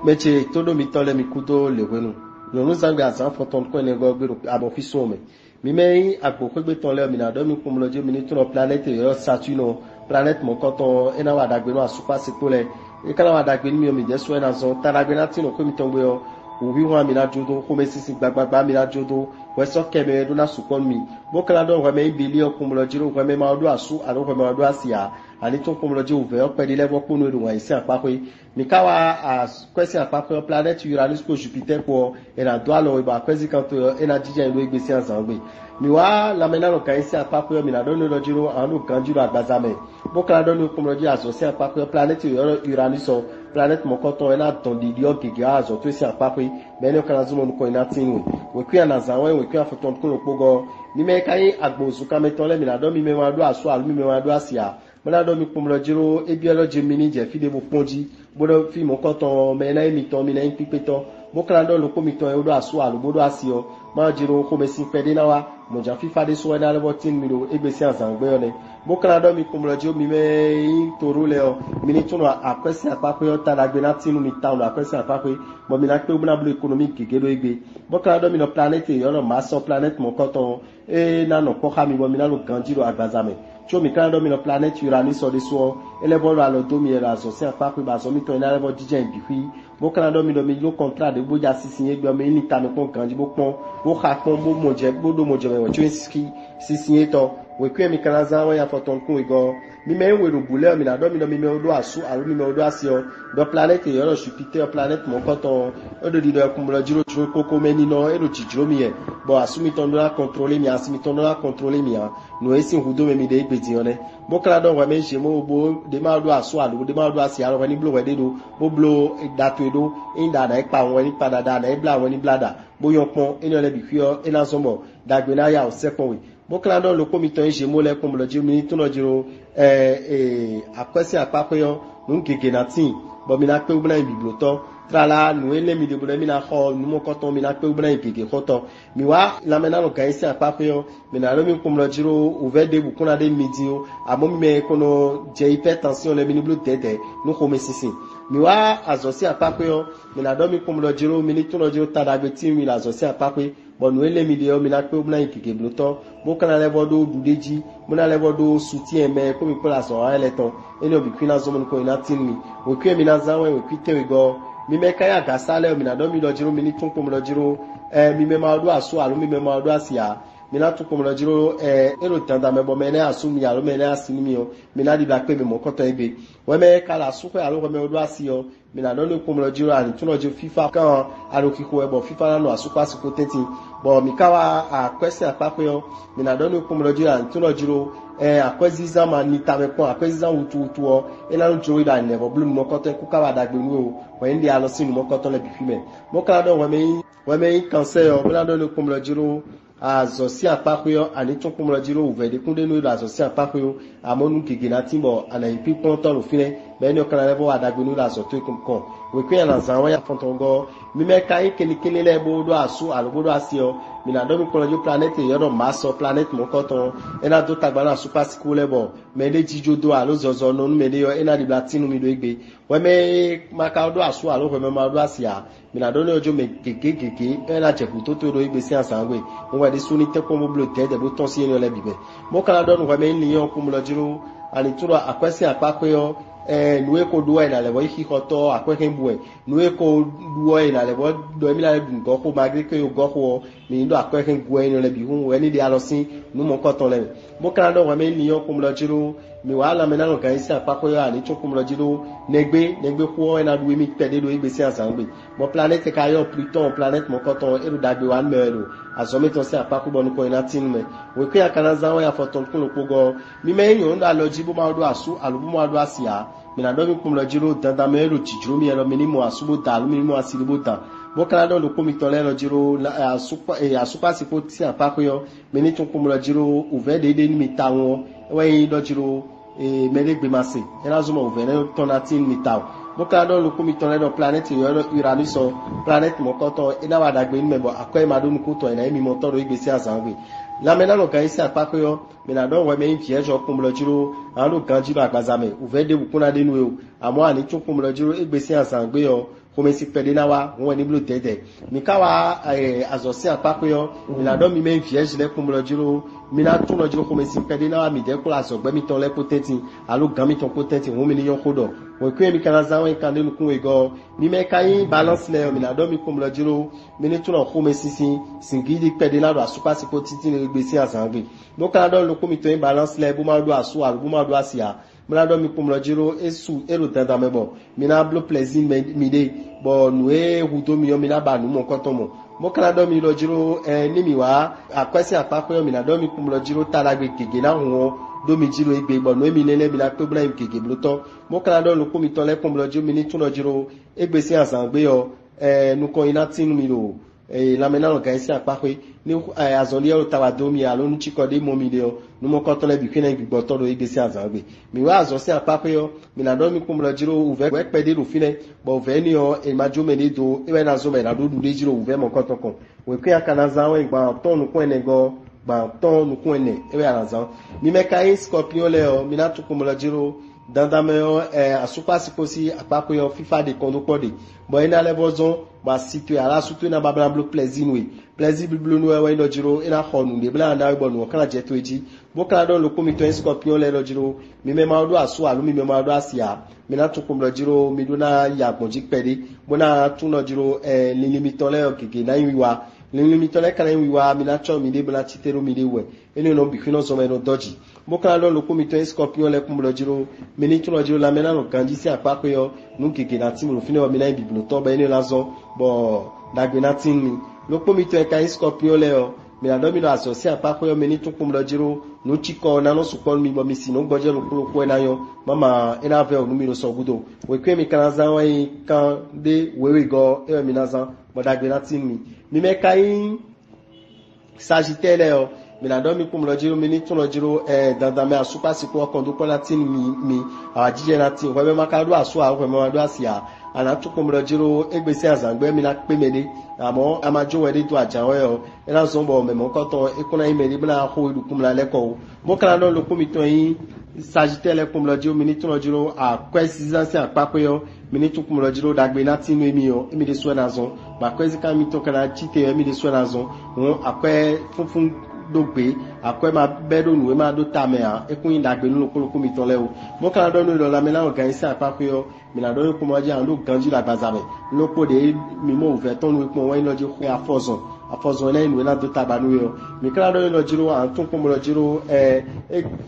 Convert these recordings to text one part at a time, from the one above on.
meche todo mi tole mi kudo le wenu no no zangbe azan foton ko ne go gbero abo fi so me mi me agbo ko gbe ton le mi na do mi kumloje mi ni tun planète yo Saturne planète mo koton ena wa dagbe no asupa sikole e kala wa dagbe ni mi je so ena zo taragbe na tino ko mi ton gbe yo owi wa mi na jodo ko me sisi gbagbagba mi na jodo we so keme do na sukon mi bo kala do wa me ibili o kumloje ro wa me ma do asu aro wa me do asia ani to kumloje uve o pe di level ko no do wa isi apape mi kawa a kwesi apape planète Uranus ko Jupiter ko ena do alo ba kwesi kan to ena jije lo igbesi ansan gbe mi wa lamena lo kan isi apape mi na do no jiro anu kan jiro agbazame bo kala do no kumloje aso si apape planète Uranus planète mo koton ena ton di dio gege azo to isi apape be no kan azumo ko ina tinwe we ku na zanwe we ku afoton ko lo pogo mi me kai agbozu ka metole mi na do mi me wa do aso alu mi me wa do asia mona do mi kumlo jiro ebiolo jemini je fi de bo ponji bodo fi mo koton me na mi ton mi na pipeto mo klando lo ko mi ton e do aso alu bodo asio ma jiro ko me sin fede na wa mo ja fi fade so na lebo tin mi lo egbesi azan gbe ole mo klando mi kumlo jiro mi me torule o mi ni tunu akwesi apape o tada gbe na tinu mi town akwesi apape mo mi na pe obuna blo economic gege egbe mo klando mi no planète yo no ma so planète mo koton e na no ko mi bo mi na lo ganjiro agbazame cho mi kan do mi no planète Uranus so de so ele bo lo do mi era so se apape ba so mi to na lebo jije bi fi mo kan do mi lo contrat de boja sisin egbe mi ni ta mi kon ganji bo pon bo kha pon bo moje bo do moje we cho sisin to we ku mi kan za wa ya foton kun igo mi me we ro bule mi na do mi me odo asu aru mi me odo asio do planète yo Jupiter planète mo koton odo di do kumlo jiro jiro koko meni no e ro jiro mi e bo asumi ton do la contrôler mi asumi ton do la contrôler mi a no esi hudo me mi de gbedi one bo kala do wa me je mo bo de ma do asu alu de ma do asia ro ni blo we de do bo blo datu edo inda na ipa won ni pada da na ibla won ni blada bo yon pon eni ole bi fi o ena somo dagbe na ya o sepon we bo kala do lo ko mi ton je mo le kumlo jiro mi tun lo jiro akwesi apape yo nun keke na tin bo mi na pe ubna bibloto trala nu ele mi de bo mi na ho nu mo koton mi na pe ubna keke koton mi wa la mena lo kan isi apape yo mi na lo mi kumlo jiro uve de bu kuna de midi o amo mi me kono je hypertension le mi ni blo tete nu ko me sisin mi wa azosi apape yo mi na do mi kumlo jiro mi ni tun lo jiro tadagbe tin mi la azosi apape bon nu ele mi de yo mi na pe ubna keke bloto bo kana le bodo dudeji mo na le bodo soutien me ko mi ko la so ele ton eni obi kwina zo mo ko ina tin mi we ku mi na zanwe we kwite we go mi me kaya ga sale mi na do mi lo jiro mi ni tun ko mo lo jiro mi me ma do aso alu mi me ma do asia mi na tun ko mo lo jiro ero tanda me bo me na asu mi alo me na asini mi o mi na di ba pe mi mo ko to egbe we me kala su ko alo ko me do asio mi na do ni ko mo lo jiro ani tun lo jiro FIFA kan alo kiko e bo FIFA na no asupa siko teti bo mi kawa a question apape yo mi na do ni ko mo lo jiro ani tun lo jiro akwezi ma ni tabe pon akwezi utu o ena no jiro ida ne bo blue mo ko to ku kawa dagbe nu o we ndi alo sinu mo ko to le bi fi me mo kala do we me cancer o mi na do ni ko mo lo jiro azosi apape yo ani tun ko mo lo jiro uve de kunde nu azosi apape yo amonu gege na timbo ana ipi pon to lo fine be ni o kala le bo adagbe nu la so to kon we ku na zanwa ya fontongo mi me kai kenikele le bo do asu alobodo asio mi na do mi ko lo planète yo do maso planète mo koton ena do tagbana super school lebo me de jijodo alo zozo no me de yo ena di platinu mi do egbe we me maka do asu alo we me ma do asia mi na do ni ojo me gege ena jebu to do egbe si ansangwe mo wa de suni te ko mo blo te de bo ton si eni ole bibe mo kala do no we me ni yo ko mo lo jiro ani turo akwesi apape yo nuwe ko duwa ina lebo iki koto akweke mbue nuwe ko duwa ina lebo do emi la lebu go ko magri ke yo go ko mi ndo akweke mbue ina lebi hun we ni di alosin nu mo koto le mo kan do wa me ni yo ko mo lo jiro mi wa la me na no kan isi apako yo ani to ko mo lo jiro negbe ko ina duwe mi pede do igbe si asangbe mo planète ka yo Pluton planète mo koto eru dagbe wa melo azome to si apako bonu ko ina tin me we ku ya kana zanwa ya foton kun lo pogo mi me yo ndo aloji bo ma do asu alubu ma do asia mi na do mi kum lo jiro danda me ro tijiro mi ero mi ni mo asubo ta mi ni mo asiribo ta bo kala do lo ko mi tole lo jiro asupa si ko ti apako yo mi ni tun kum lo jiro uve de ni mi ta won we do jiro melegbe mase ena zuma uve ne tonatin mi ta bo kala do lo ko mi tole do planète yo Uranus so planète mo koto ina wa dagbe ni me bo akoy ma do nu ko to ina mi mo to ro igbe si azanwe la mena lo kan isi apako yo mi na do we me vierge kum lo jiro anu kan jiro agbazame uve de bukuna de nu e amo ani tun kum lo jiro igbe si azangbe yo komesi pede na wa won ni blo tete mi ka wa azosi apako yo mi na do mi me vierge le kumlo jiro mi na tun lo jiro komesi pede na wa mi de ko la so gbe mi ton le potenti alo gan mi ton potenti won mi ni yon kodo won ku mi kana za won kan le kun ego mi me kai balance le mi na do mi kumlo jiro mi ni tun lo komesi singidi pede na do asupa si potenti ni gbe si azangbe do kana do lo ko mi ton balance le bu ma do asu alu bu ma do asia mlado mi kumlo jiro esu ero tanda mebo mina blo plaisir mide bo nwe hudo mi yo mina ba nu mo koto mo kana do mi lo jiro ni mi wa akwesi apako yo mina do mi kumlo jiro talagbe kege na won do mi jiro egbe bo nwe mi lele mi la pe bla mi kege bloto mo kana do lo ko mi ton le kumlo jiro mi ni tun lo jiro egbe si asan gbe yo nu ko ina tinu mi lo la mena lo gaisi apako ni azoli o tawadomi alo nu chikode momide o nu mo kotole bi kene gbigbo to do igesi azangbe mi wa azosi apako yo mi na do mi kumlo jiro uve we pede ru fine bo uve ni o e majo me ni do e na zo me na do du de jiro uve mo kotokon we kwe akana zawo igba to nu ko enego gba to nu ko ene e we arazan mi me kai scorpion le o mi na tu kumlo jiro dandame yo asupa sikosi apako yo fifa de kondo pode bo ina levozon ba situe ala sutu na babla blue plaisir we plaisir blue no we no jiro ina khonu de bla na bo no kana je toji bo kana don lo komi to scorpion le no jiro mi me ma do asu alu mi me ma do asia mi na tun kum lo jiro mi do na ya gbonji pede bo na tun no jiro limito le okeke na yiwa limito le kana yiwa mi na cho mi de bla chitero mi de we eni no bi kino so me no doji bo kana don lo komi to scorpion le kum lo jiro mi ni tun lo jiro la mena no kanji si apako yo nu keke na timu fine o mi na biblo to ba eni lazo bo dagbe na tin ni lo pomi to kai scorpion le o mi na do mi lo asosi apako yo mi ni tun kum lo jiro no chiko na no supon mi bo mi si no gboje lo ko na yo mama ina ve onu mi lo so gudo we kwe mi kana za wa kan de wewe go e mi na za bo dagbe na tin mi me kai Sagittaire o mi na do mi kum lo jiro mi ni tun lo jiro dandan me asupa sipo kondo ko na tin mi awajije na tin we me makadu asu a we me do asia ana tukum lo jiro egbesi azangbe mi na pe mede amo amajo we de to ajawe o ina so bo me mo koto ikuna imedi bla ho idukum la leko mo kana no lo kumi to yin Sagittaire kum lo jiro mi ni tun lo jiro a kwesi zansi apapo yo mi ni tukum lo jiro dagbe na tin emi yo emi de so na zon ba kwesi ka mi to kana chite emi de so na zon won akwe funfun dogbe akwe ma bedo nu ma do tamea ekun indagbe nu lokolo mi ton le o mo kana do nu lo la me la organise apapo yo mi la do ko mo je an lo ganji la bazabe lopo de mi mo ve ton nu ipon wa ino je ko afozon le nu la do tabanu yo mi kana do lo jiro an tun ko mo lo jiro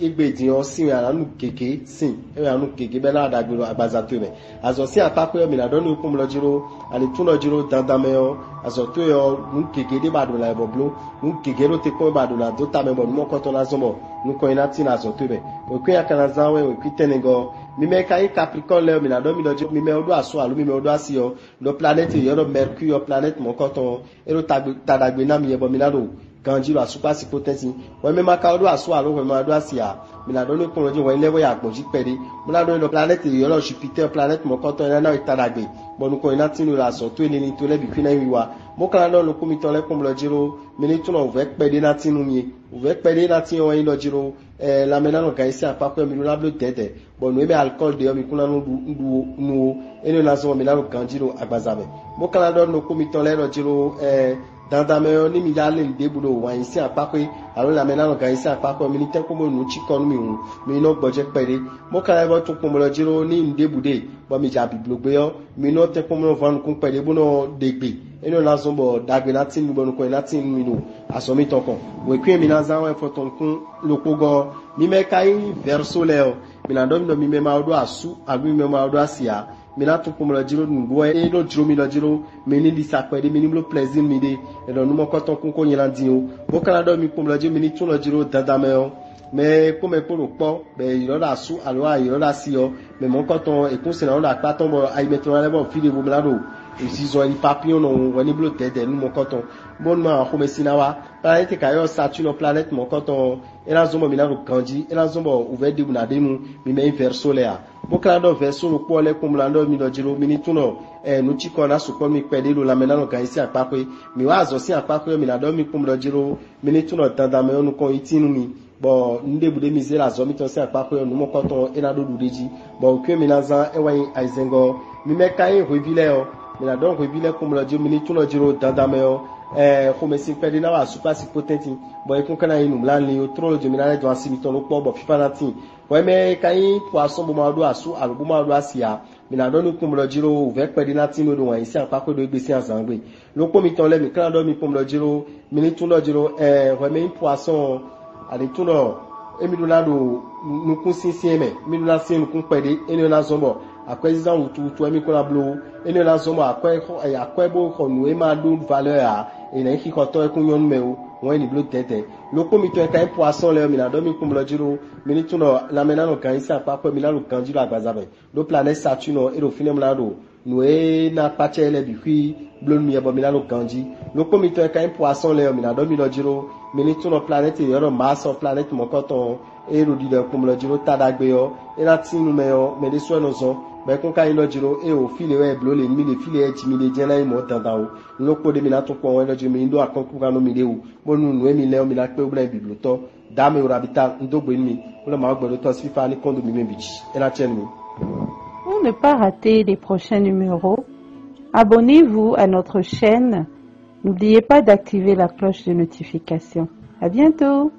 egbedin o sin ara nu keke sin e anu keke be la dagbe lo agbaza to me azo si apapo yo mi la do nu ko mo lo jiro ani tun lo jiro dandame yo azo to yo nu keke de badu la boblo nu keke ro te ko badu la do ta me bo mo ko to la zomo nu ko ina tin azo to be o kwe akana zawe o kwitenego mi me kai Capricorn le mi na do mi do mi me odo aso alu mi me odo asio lo planète yo lo Mercure yo planète mo ko to ero tadagbe na mi ye bo mi na do ganji lo asupa si potensi we me maka odo aso alu we ma do asia mi na do ni kun rojo we lewo ya gboji pede mo na do lo planète yo lo Jupiter planète mo ko to na tadagbe bo nu ko ina tin lo aso to ni to le bi fina wiwa mo kana do lo kumi to le kum lo jiro mi ni tun o ve pede na tinu mi o ve pede na tin o yin lo jiro la mena no gaisi apapo mi no blo tete bo no ebe alcool de mi kuna no nu ene na so mi na ro kanjiro agbazabe mo kana do no ko mi ton le ro jiro dandame ni mi ya le de bulo wa yin si apapo alo la mena no gaisi apapo mi ni te ko mo nu chiko nu mi no gboje pere mo kana bo tun ko mo lo jiro ni nde bude bo mi ja biblo gbe yo mi no te ko mo van kun pere bo no degbe eno na so bo dagbe na tin mi bo no ko na tin mi no aso mi tokon we kwe mi na za wa fo ton kun lokogo mi me kai verso leo mi na do mi me ma odo asu abi mi me ma odo asia mi na tun ko mo lo jiro ngbo e no jiro mi lo jiro mi ni di sapede mi ni lo plaisir mi de e do nu mo ko ton kun ko yin lan din o bo kana do mi ko mo lo jiro mi ni tun lo jiro dadame o me ko me ko ro po be iro la su alo a iro la si o me mo ko ton e kun se na la pa ton bo ai me ton le bo fi de bo mi la do ils ont les papillons non wani blo tede nu mo koton bon ma ko me sinawa planète kayo Saturne planète mo koton ela zombo mi na ro kanji ela zombo ouve de na denu mi me verso le a bo klando verso ro po le kum lando mi do jiro mi ni tuno nu chi ko na su ko mi pede lo la mena no kan isi apapo mi wa zo si apapo mi na do mi kum do jiro mi ni tuno tanda me onu ko itinu mi bo nde bude mi zera zo mi to si apapo nu mo koton ela do dudeji bo kwe mi na zan e wa aizengo mi me kai ho vile o mina donc bile comme le mini tout le giro dandameo comme si pedi na wa super si potenti bo e kun kana inu mlanli o tro le mina do asimi ton po bo fifa na tin bo me kai poisson bo ma do asu alo bo ma do asia mina don comme le giro ouvert pedi na tin do wa isi apa ko do gbesi azangbe lo po mi ton le mi kan do mi comme le giro mini tout le giro me poisson ale tout le emi do na do nukun sinsin me mi do na sin nukun pedi eni na zombo président ou emi ko na blo eni na zombo akwe bo ko nu e ma do valeur a ina ki ko to e kun yon me o won ni blo tete lo ko mi to e kan poisson le mi na do mi kum lo jiro mi ni tuno la mena no kan isa pa ko mi la lo kan jiro agbaza be do planète Saturne e do finem la do nu e na pache le bi fi blo mi e bo mi la lo kanji lo ko mi to e kan poisson le mi na do mi lo jiro mi ni tuno planète e yo mass of planète mo ko to e ro di le kum lo jiro tadagbe yo e na tinu me yo me de so no so be kun kan lo jiro e o file we blo le mi le file e ti mi le jena e mo tanda o lo ko de mi na to ko won lo jiro mi ndo akonku kan no mi de o mo nu nu e mi le o mi la pe o bla biblo to dame o rabita ndogbo mi o le ma gbo to si fa ni kondo mi me bi e na chen mi. Pour ne pas rater les prochains numéros, abonnez-vous à notre chaîne. N'oubliez pas d'activer la cloche de notification. À bientôt!